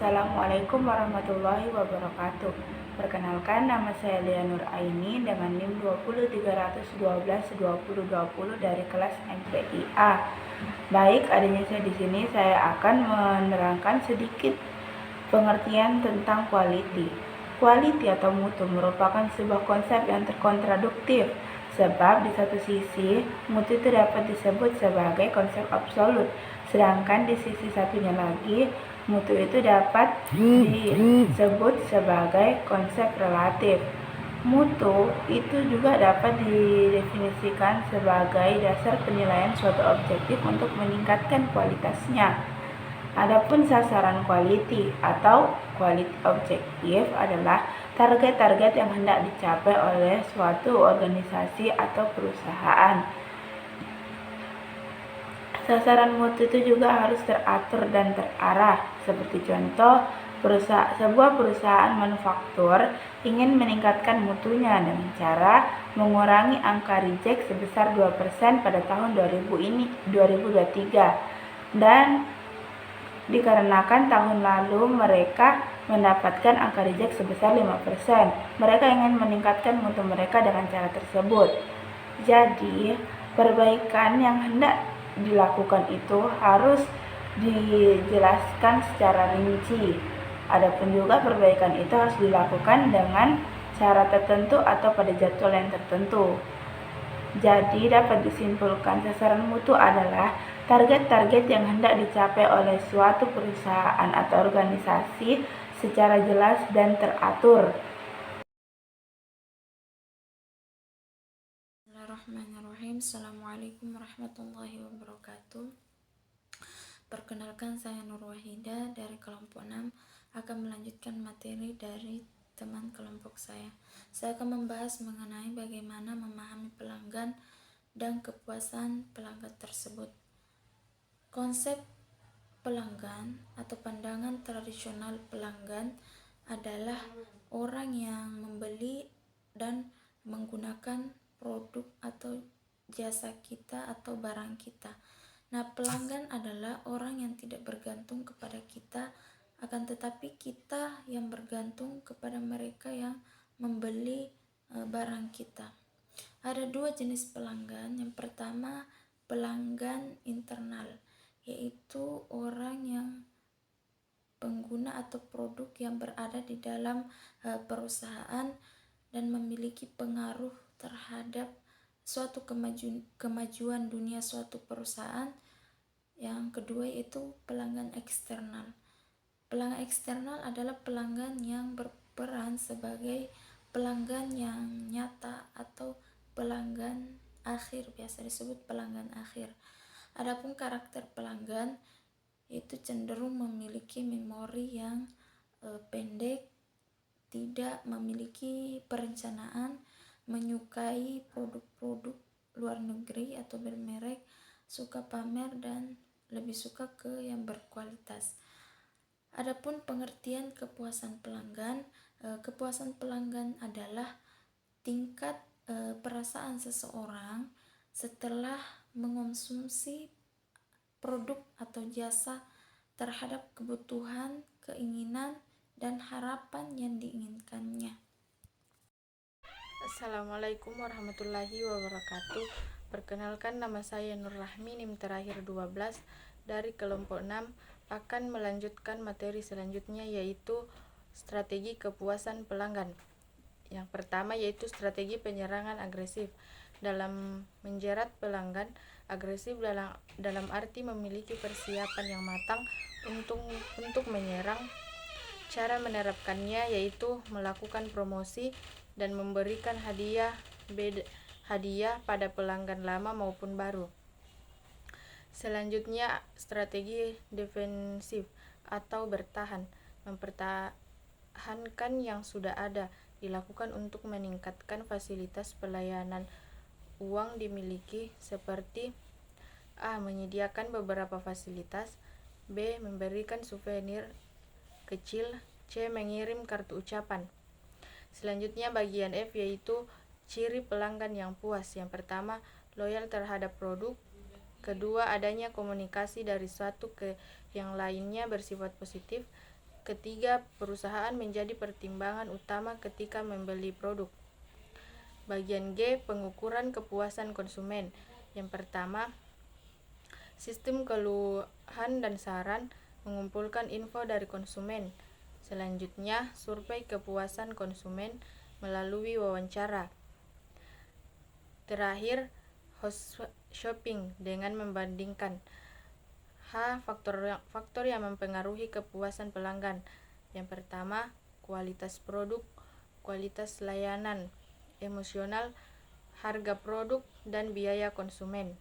Assalamualaikum warahmatullahi wabarakatuh. Perkenalkan, nama saya Dea Nur Aini dengan NIM 203122020 dari kelas MPIA. Baik, adanya saya di sini, saya akan menerangkan sedikit pengertian tentang quality. Quality atau mutu merupakan sebuah konsep yang terkontraduktif, sebab di satu sisi mutu itu dapat disebut sebagai konsep absolut, sedangkan di sisi satunya lagi mutu itu dapat disebut sebagai konsep relatif. Mutu itu juga dapat didefinisikan sebagai dasar penilaian suatu objektif untuk meningkatkan kualitasnya. Adapun sasaran quality atau quality objektif adalah target-target yang hendak dicapai oleh suatu organisasi atau perusahaan. Sasaran mutu itu juga harus teratur dan terarah. Seperti contoh, sebuah perusahaan manufaktur ingin meningkatkan mutunya dengan cara mengurangi angka reject sebesar 2% pada tahun 2023. Dan dikarenakan tahun lalu mereka mendapatkan angka reject sebesar 5%, mereka ingin meningkatkan mutu mereka dengan cara tersebut. Jadi, perbaikan yang hendak dilakukan itu harus dijelaskan secara rinci. Adapun juga perbaikan itu harus dilakukan dengan cara tertentu atau pada jadwal yang tertentu. Jadi dapat disimpulkan sasaran mutu adalah target-target yang hendak dicapai oleh suatu perusahaan atau organisasi secara jelas dan teratur. Bismillahirrahmanirrahim. Assalamualaikum warahmatullahi wabarakatuh. Perkenalkan, saya Nur Wahida dari kelompok 6 akan melanjutkan materi dari teman kelompok saya. Saya akan membahas mengenai bagaimana memahami pelanggan dan kepuasan pelanggan tersebut. Konsep pelanggan atau pandangan tradisional pelanggan adalah orang yang membeli dan menggunakan produk atau jasa kita atau barang kita. Nah, pelanggan adalah orang yang tidak bergantung kepada kita, akan tetapi kita yang bergantung kepada mereka yang membeli barang kita. Ada dua jenis pelanggan. Yang pertama, pelanggan internal, yaitu orang yang pengguna atau produk yang berada di dalam perusahaan dan memiliki pengaruh terhadap suatu kemajuan dunia suatu perusahaan. Yang kedua yaitu pelanggan eksternal. Pelanggan eksternal adalah pelanggan yang berperan sebagai pelanggan yang nyata atau pelanggan akhir, biasa disebut pelanggan akhir. Adapun karakter pelanggan itu cenderung memiliki memori yang pendek, tidak memiliki perencanaan, menyukai produk-produk luar negeri atau bermerek, suka pamer dan lebih suka ke yang berkualitas. Adapun pengertian kepuasan pelanggan, kepuasan pelanggan adalah tingkat perasaan seseorang setelah mengonsumsi produk atau jasa terhadap kebutuhan, keinginan, dan harapan yang diinginkannya. Assalamualaikum warahmatullahi wabarakatuh. Perkenalkan, nama saya Nur Rahmi, NIM terakhir 12 dari kelompok 6 akan melanjutkan materi selanjutnya, yaitu strategi kepuasan pelanggan. Yang pertama yaitu strategi penyerangan agresif. Dalam menjerat pelanggan, agresif dalam arti memiliki persiapan yang matang untuk menyerang. Cara menerapkannya yaitu melakukan promosi dan memberikan hadiah pada pelanggan lama maupun baru. Selanjutnya, strategi defensif atau bertahan. Mempertahankan yang sudah ada dilakukan untuk meningkatkan fasilitas pelayanan uang dimiliki, seperti A. Menyediakan beberapa fasilitas, B. Memberikan souvenir kecil, C. Mengirim kartu ucapan. Selanjutnya bagian F, yaitu ciri pelanggan yang puas. Yang pertama, loyal terhadap produk. Kedua, adanya komunikasi dari suatu ke yang lainnya bersifat positif. Ketiga, perusahaan menjadi pertimbangan utama ketika membeli produk. Bagian G, pengukuran kepuasan konsumen. Yang pertama, sistem keluhan dan saran, mengumpulkan info dari konsumen. Selanjutnya, survei kepuasan konsumen melalui wawancara. Terakhir, host shopping dengan membandingkan. H, faktor yang mempengaruhi kepuasan pelanggan. Yang pertama, kualitas produk, kualitas layanan, emosional, harga produk, dan biaya konsumen.